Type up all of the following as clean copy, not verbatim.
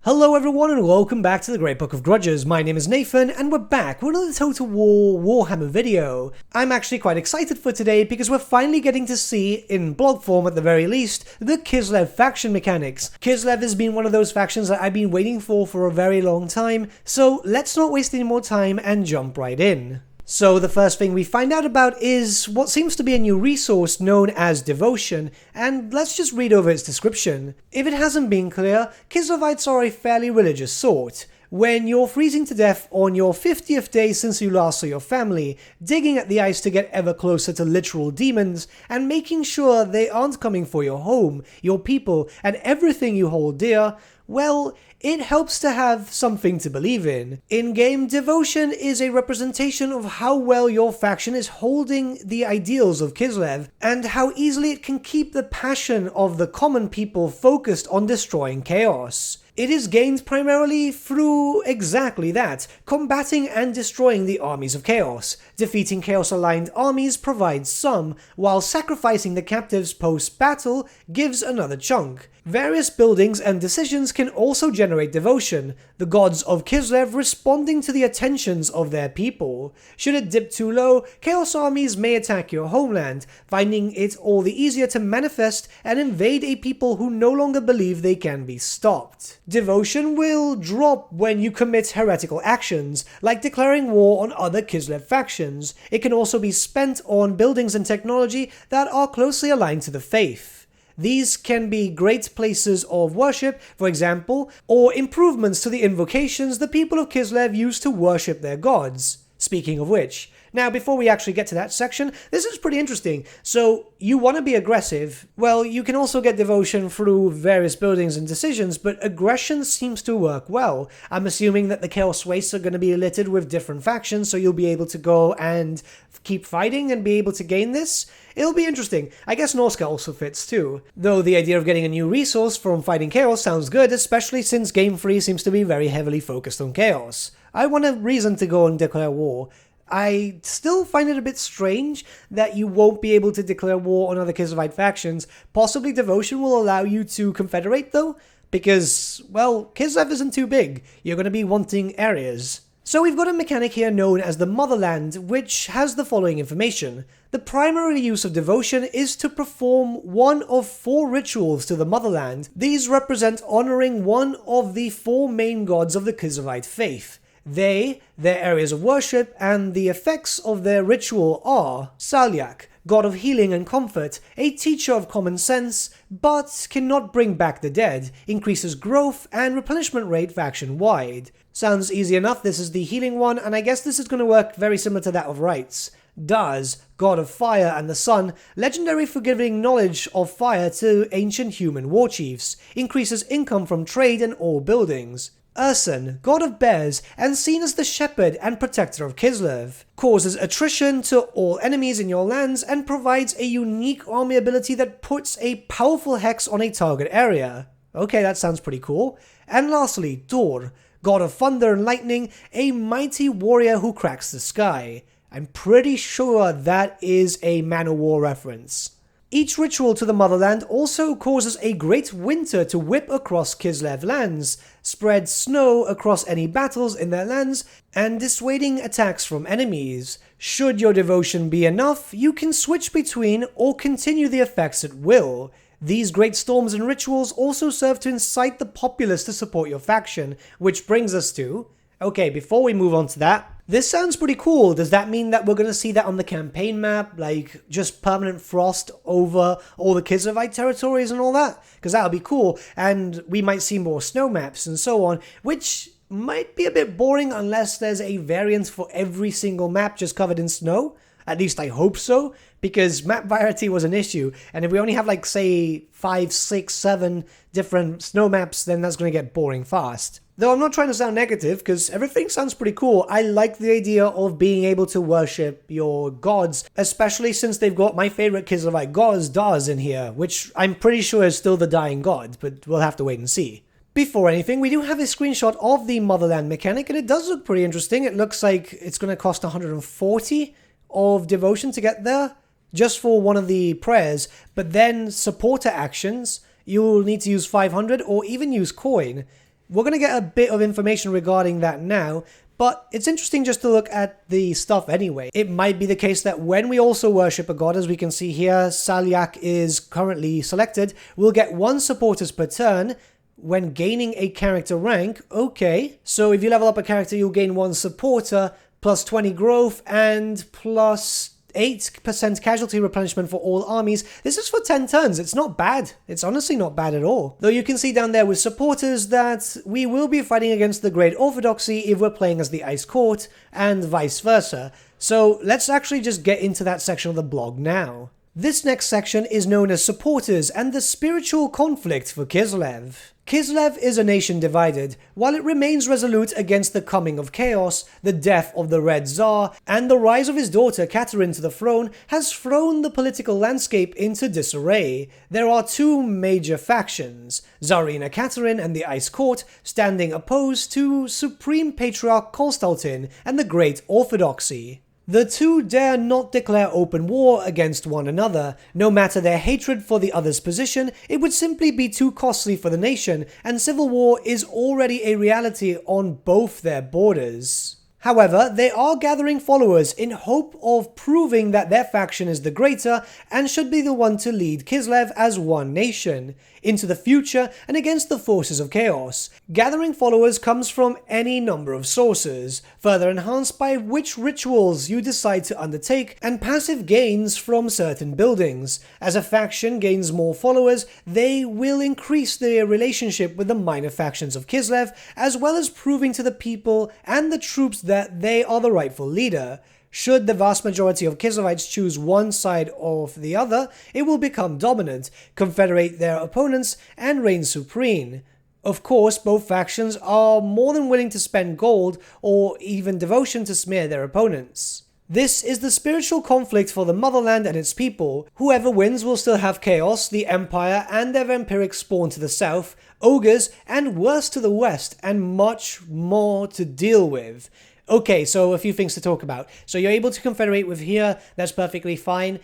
Hello everyone and welcome back to the Great Book of Grudges. My name is Nathan and we're back with another Total War Warhammer video. I'm actually quite excited for today because we're finally getting to see, in blog form at the very least, the Kislev faction mechanics. Kislev has been one of those factions that I've been waiting for a very long time, so let's not waste any more time and jump right in. So the first thing we find out about is what seems to be a new resource known as Devotion, and let's just read over its description. If it hasn't been clear, Kislevites are a fairly religious sort. When you're freezing to death on your 50th day since you last saw your family, digging at the ice to get ever closer to literal demons, and making sure they aren't coming for your home, your people, and everything you hold dear, well, it helps to have something to believe in. In-game, Devotion is a representation of how well your faction is holding the ideals of Kislev, and how easily it can keep the passion of the common people focused on destroying chaos. It is gained primarily through exactly that, combating and destroying the armies of chaos. Defeating chaos-aligned armies provides some, while sacrificing the captives post-battle gives another chunk. Various buildings and decisions can also generate devotion, the gods of Kislev responding to the attentions of their people. Should it dip too low, chaos armies may attack your homeland, finding it all the easier to manifest and invade a people who no longer believe they can be stopped. Devotion will drop when you commit heretical actions, like declaring war on other Kislev factions. It can also be spent on buildings and technology that are closely aligned to the faith. These can be great places of worship, for example, or improvements to the invocations the people of Kislev use to worship their gods. Speaking of which, now before we actually get to that section, this is pretty interesting. So, you want to be aggressive, well, you can also get devotion through various buildings and decisions, but aggression seems to work well. I'm assuming that the Chaos Wastes are going to be littered with different factions, so you'll be able to go and keep fighting and be able to gain this. It'll be interesting. I guess Norska also fits too. Though the idea of getting a new resource from fighting chaos sounds good, especially since Game 3 seems to be very heavily focused on chaos. I want a reason to go and declare war. I still find it a bit strange that you won't be able to declare war on other Kislevite factions. Possibly Devotion will allow you to confederate though, because, well, Kislev isn't too big. You're going to be wanting areas. So we've got a mechanic here known as the Motherland, which has the following information. The primary use of devotion is to perform one of 4 rituals to the Motherland. These represent honoring one of the 4 main gods of the Kislevite faith. They, their areas of worship, and the effects of their ritual are Salyak, god of healing and comfort, a teacher of common sense, but cannot bring back the dead, increases growth and replenishment rate faction-wide. Sounds easy enough, this is the healing one, and I guess this is going to work very similar to that of Rites. Daz, god of fire and the sun, legendary for giving knowledge of fire to ancient human war chiefs, increases income from trade and all buildings. Urson, god of bears, and seen as the shepherd and protector of Kislev, causes attrition to all enemies in your lands and provides a unique army ability that puts a powerful hex on a target area. Okay, that sounds pretty cool. And lastly, Dor, god of thunder and lightning, a mighty warrior who cracks the sky. I'm pretty sure that is a Man of War reference. Each ritual to the Motherland also causes a great winter to whip across Kislev lands, spread snow across any battles in their lands, and dissuading attacks from enemies. Should your devotion be enough, you can switch between or continue the effects at will. These great storms and rituals also serve to incite the populace to support your faction, which brings us to... Okay, before we move on to that, this sounds pretty cool. Does that mean that we're going to see that on the campaign map? Like, just permanent frost over all the Kislevite territories and all that? Because that would be cool. And we might see more snow maps and so on, which might be a bit boring unless there's a variant for every single map just covered in snow. At least I hope so, because map variety was an issue. And if we only have like, say, 5, 6, 7 different snow maps, then that's going to get boring fast. Though I'm not trying to sound negative, because everything sounds pretty cool. I like the idea of being able to worship your gods, especially since they've got my favorite Kislevite god, Daz, in here, which I'm pretty sure is still the dying god, but we'll have to wait and see. Before anything, we do have a screenshot of the Motherland Mechanic, and it does look pretty interesting. It looks like it's going to cost 140 of devotion to get there, just for one of the prayers, but then supporter actions, you'll need to use 500 or even use coin. We're going to get a bit of information regarding that now, but it's interesting just to look at the stuff anyway. It might be the case that when we also worship a god, as we can see here, Salyak is currently selected, we'll get 1 supporters per turn when gaining a character rank. Okay, so if you level up a character, you'll gain 1 supporter, plus 20 growth, and plus 8% casualty replenishment for all armies. This is for 10 turns. It's not bad. It's honestly not bad at all. Though you can see down there with supporters that we will be fighting against the Great Orthodoxy if we're playing as the Ice Court, and vice versa. So let's actually just get into that section of the blog now. This next section is known as Supporters and the Spiritual Conflict for Kislev. Kislev is a nation divided. While it remains resolute against the coming of chaos, the death of the Red Tsar, and the rise of his daughter Catherine to the throne has thrown the political landscape into disarray. There are 2 major factions, Tsarina Catherine and the Ice Court, standing opposed to Supreme Patriarch Konstantin and the Great Orthodoxy. The 2 dare not declare open war against one another. No matter their hatred for the other's position, it would simply be too costly for the nation, and civil war is already a reality on both their borders. However, they are gathering followers in hope of proving that their faction is the greater and should be the one to lead Kislev as one nation into the future and against the forces of chaos. Gathering followers comes from any number of sources, further enhanced by which rituals you decide to undertake, and passive gains from certain buildings. As a faction gains more followers, they will increase their relationship with the minor factions of Kislev, as well as proving to the people and the troops that they are the rightful leader. Should the vast majority of Kislevites choose one side or the other, it will become dominant, confederate their opponents, and reign supreme. Of course, both factions are more than willing to spend gold or even devotion to smear their opponents. This is the spiritual conflict for the motherland and its people. Whoever wins will still have chaos, the empire, and their vampiric spawn to the south, ogres, and worse to the west, and much more to deal with. Okay, so a few things to talk about. So you're able to confederate with here, that's perfectly fine.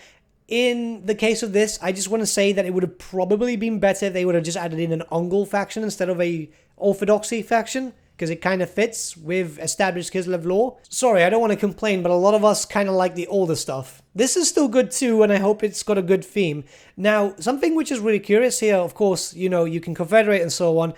In the case of this, I just want to say that it would have probably been better if they would have just added in an Ungol faction instead of a Orthodoxy faction, because it kind of fits with established Kislev lore. Sorry, I don't want to complain, but a lot of us kind of like the older stuff. This is still good too, and I hope it's got a good theme. Now, something which is really curious here, of course, you know, you can confederate and so on.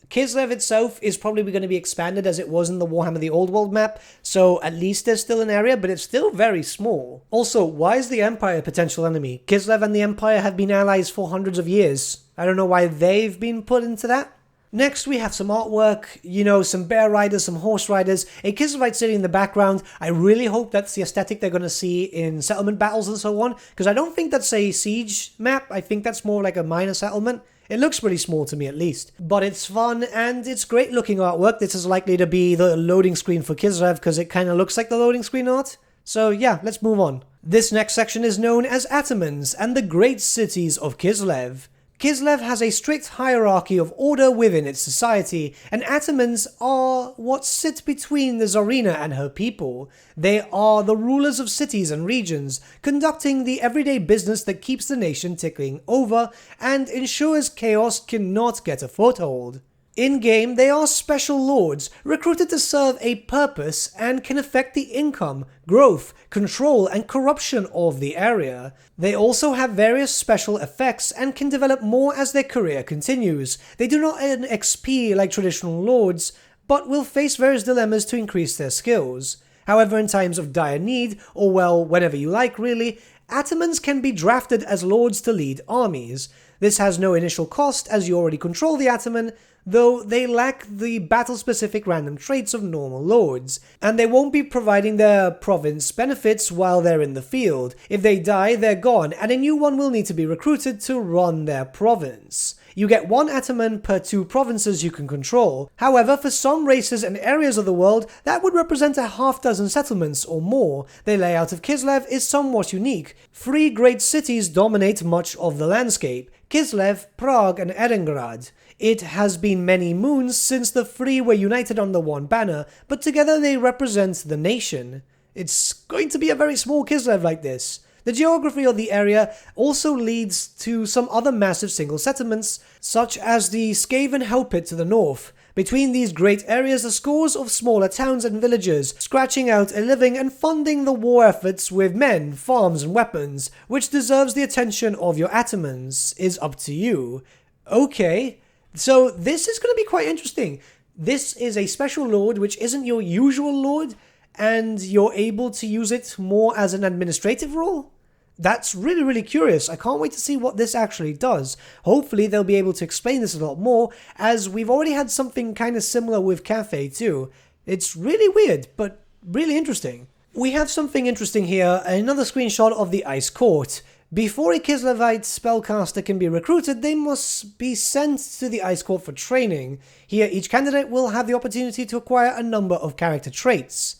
Kislev itself is probably going to be expanded as it was in the Warhammer the Old World map, so at least there's still an area, but it's still very small. Also, why is the Empire a potential enemy? Kislev and the Empire have been allies for hundreds of years. I don't know why they've been put into that. Next, we have some artwork, you know, some bear riders, some horse riders, a Kislevite city in the background. I really hope that's the aesthetic they're going to see in settlement battles and so on, because I don't think that's a siege map. I think that's more like a minor settlement. It looks pretty small to me at least, but it's fun and it's great looking artwork. This is likely to be the loading screen for Kislev because it kind of looks like the loading screen art. So yeah, let's move on. This next section is known as Atamans and the Great Cities of Kislev. Kislev has a strict hierarchy of order within its society, and Atamans are what sit between the Tsarina and her people. They are the rulers of cities and regions, conducting the everyday business that keeps the nation ticking over and ensures chaos cannot get a foothold. In-game, they are special lords, recruited to serve a purpose and can affect the income, growth, control, and corruption of the area. They also have various special effects and can develop more as their career continues. They do not earn XP like traditional lords, but will face various dilemmas to increase their skills. However, in times of dire need, or well, whenever you like really, Atamans can be drafted as lords to lead armies. This has no initial cost as you already control the Ataman, though they lack the battle-specific random traits of normal lords, and they won't be providing their province benefits while they're in the field. If they die, they're gone, and a new one will need to be recruited to run their province. You get one Ataman per 2 provinces you can control. However, for some races and areas of the world, that would represent a half-dozen settlements or more. The layout of Kislev is somewhat unique. 3 great cities dominate much of the landscape: Kislev, Prague, and Erengrad. It has been many moons since the 3 were united under one banner, but together they represent the nation. It's going to be a very small Kislev like this. The geography of the area also leads to some other massive single settlements, such as the Skaven Hell Pit to the north. Between these great areas are scores of smaller towns and villages, scratching out a living and funding the war efforts with men, farms and weapons. Which deserves the attention of your atamans is up to you. Okay, so this is going to be quite interesting. This is a special lord which isn't your usual lord, and you're able to use it more as an administrative role? That's really, really curious. I can't wait to see what this actually does. Hopefully they'll be able to explain this a lot more, as we've already had something kind of similar with Cafe too. It's really weird, but really interesting. We have something interesting here, another screenshot of the Ice Court. Before a Kislevite spellcaster can be recruited, they must be sent to the Ice Court for training. Here, each candidate will have the opportunity to acquire a number of character traits.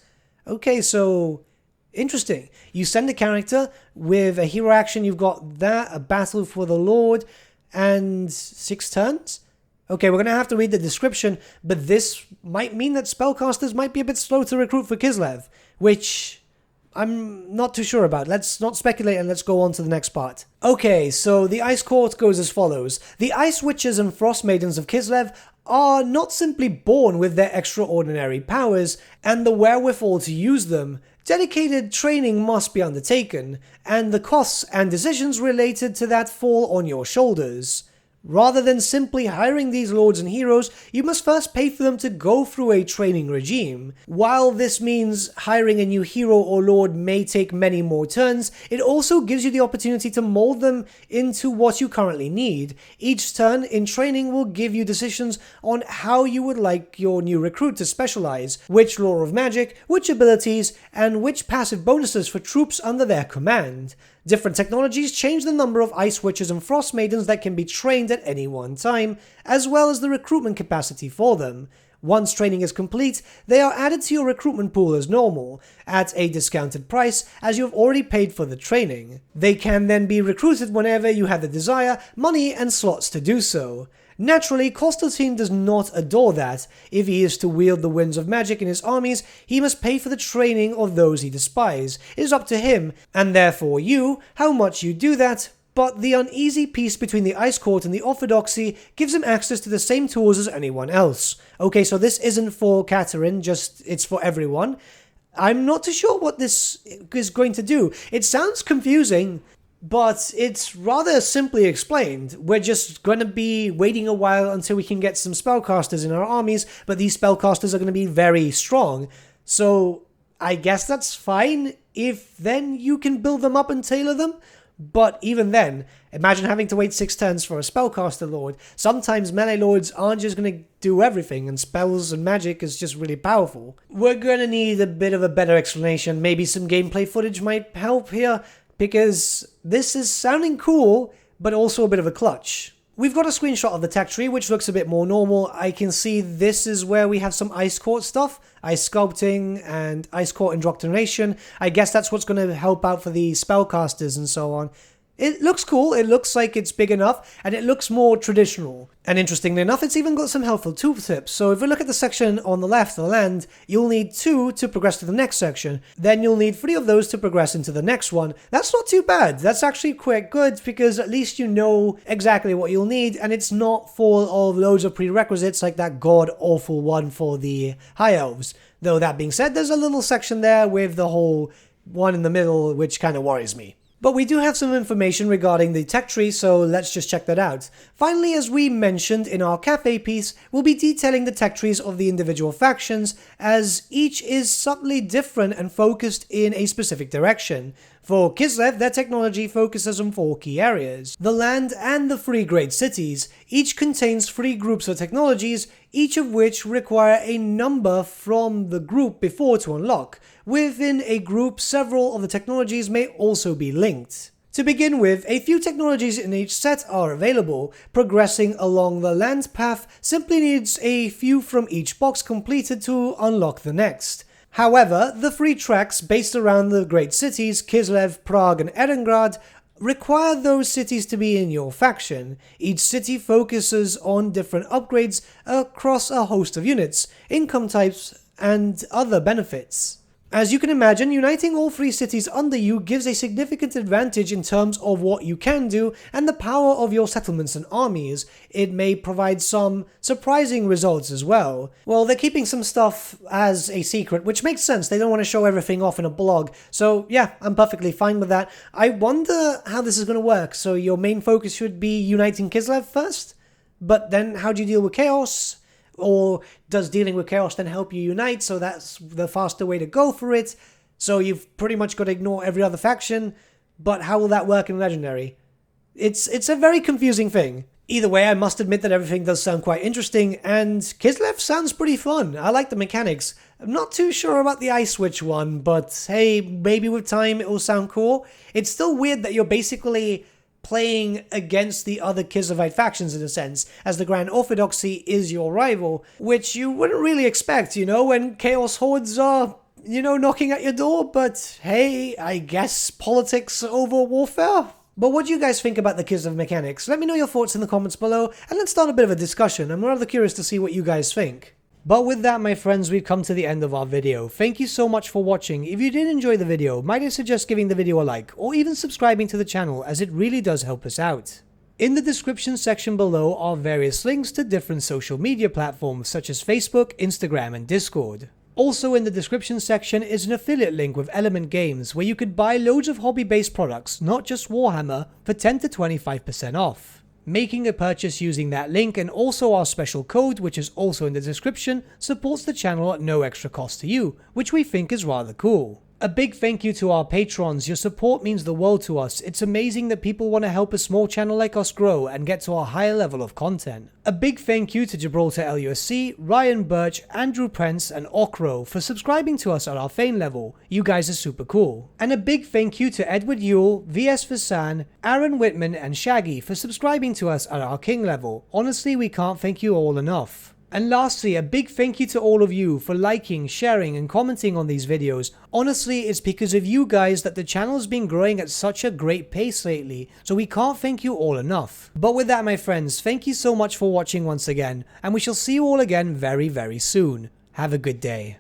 Okay, so interesting. You send a character with a hero action, you've got that, a battle for the Lord, and 6 turns? Okay, we're going to have to read the description, but this might mean that spellcasters might be a bit slow to recruit for Kislev, which I'm not too sure about. Let's not speculate and let's go on to the next part. Okay, so the Ice Court goes as follows. The Ice Witches and Frost Maidens of Kislev are not simply born with their extraordinary powers and the wherewithal to use them. Dedicated training must be undertaken, and the costs and decisions related to that fall on your shoulders. Rather than simply hiring these lords and heroes, you must first pay for them to go through a training regime. While this means hiring a new hero or lord may take many more turns, it also gives you the opportunity to mold them into what you currently need. Each turn in training will give you decisions on how you would like your new recruit to specialize, which lore of magic, which abilities, and which passive bonuses for troops under their command. Different technologies change the number of Ice Witches and Frost Maidens that can be trained at any one time, as well as the recruitment capacity for them. Once training is complete, they are added to your recruitment pool as normal, at a discounted price as you have already paid for the training. They can then be recruited whenever you have the desire, money, and slots to do so. Naturally, Constantine does not adore that. If he is to wield the winds of magic in his armies, he must pay for the training of those he despises. It is up to him, and therefore you, how much you do that, but the uneasy peace between the Ice Court and the Orthodoxy gives him access to the same tools as anyone else. Okay, so this isn't for Catherine, it's for everyone. I'm not too sure what this is going to do. It sounds confusing, but it's rather simply explained. We're just going to be waiting a while until we can get some spellcasters in our armies, but these spellcasters are going to be very strong. So I guess that's fine if then you can build them up and tailor them. But even then, imagine having to wait 6 turns for a spellcaster lord. Sometimes melee lords aren't just going to do everything, and spells and magic is just really powerful. We're going to need a bit of a better explanation. Maybe some gameplay footage might help here, because this is sounding cool, but also a bit of a clutch. We've got a screenshot of the tech tree, which looks a bit more normal. I can see this is where we have some Ice Court stuff, Ice Sculpting and Ice Court Indoctrination. I guess that's what's going to help out for the spellcasters and so on. It looks cool, it looks like it's big enough, and it looks more traditional. And interestingly enough, it's even got some helpful tooltips. So if we look at the section on the left, the land, you'll need 2 to progress to the next section. Then you'll need 3 of those to progress into the next one. That's not too bad. That's actually quite good, because at least you know exactly what you'll need, and it's not full of loads of prerequisites like that god-awful one for the High Elves. Though that being said, there's a little section there with the whole one in the middle, which kind of worries me. But we do have some information regarding the tech tree, so let's just check that out. Finally, as we mentioned in our cafe piece, we'll be detailing the tech trees of the individual factions, as each is subtly different and focused in a specific direction. For Kislev, their technology focuses on 4 key areas: the land and the 3 great cities. Each contains 3 groups of technologies, each of which require a number from the group before to unlock. Within a group, several of the technologies may also be linked. To begin with, a few technologies in each set are available. Progressing along the land path simply needs a few from each box completed to unlock the next. However, the 3 tracks based around the great cities, Kislev, Prague and Erengrad, require those cities to be in your faction. Each city focuses on different upgrades across a host of units, income types, and other benefits. As you can imagine, uniting all 3 cities under you gives a significant advantage in terms of what you can do and the power of your settlements and armies. It may provide some surprising results as well. Well, they're keeping some stuff as a secret, which makes sense. They don't want to show everything off in a blog. So yeah, I'm perfectly fine with that. I wonder how this is going to work. So your main focus should be uniting Kislev first? But then how do you deal with chaos? Or does dealing with chaos then help you unite, so that's the faster way to go for it? So you've pretty much got to ignore every other faction, but how will that work in Legendary? It's a very confusing thing. Either way, I must admit that everything does sound quite interesting, and Kislev sounds pretty fun. I like the mechanics. I'm not too sure about the Ice Witch one, but hey, maybe with time it will sound cool. It's still weird that you're basically playing against the other Kislevite factions in a sense, as the Grand Orthodoxy is your rival, which you wouldn't really expect, when Chaos Hordes are, knocking at your door, but hey, I guess politics over warfare? But what do you guys think about the Kislev mechanics? Let me know your thoughts in the comments below, and let's start a bit of a discussion. I'm rather curious to see what you guys think. But with that, my friends, we've come to the end of our video. Thank you so much for watching. If you did enjoy the video, might I suggest giving the video a like, or even subscribing to the channel, as it really does help us out. In the description section below are various links to different social media platforms such as Facebook, Instagram, and Discord. Also in the description section is an affiliate link with Element Games, where you could buy loads of hobby-based products, not just Warhammer, for 10 to 25% off. Making a purchase using that link and also our special code, which is also in the description, supports the channel at no extra cost to you, which we think is rather cool. A big thank you to our patrons. Your support means the world to us. It's amazing that people want to help a small channel like us grow and get to a higher level of content. A big thank you to Gibraltar LUSC, Ryan Bertsche, Andrew Prince, and Okro for subscribing to us at our Fane level. You guys are super cool. And a big thank you to Edward Yule, VS Vasan, Aaron Whitman, and Shaggy for subscribing to us at our King level. Honestly, we can't thank you all enough. And lastly, a big thank you to all of you for liking, sharing, and commenting on these videos. Honestly, it's because of you guys that the channel has been growing at such a great pace lately, so we can't thank you all enough. But with that, my friends, thank you so much for watching once again, and we shall see you all again very, very soon. Have a good day.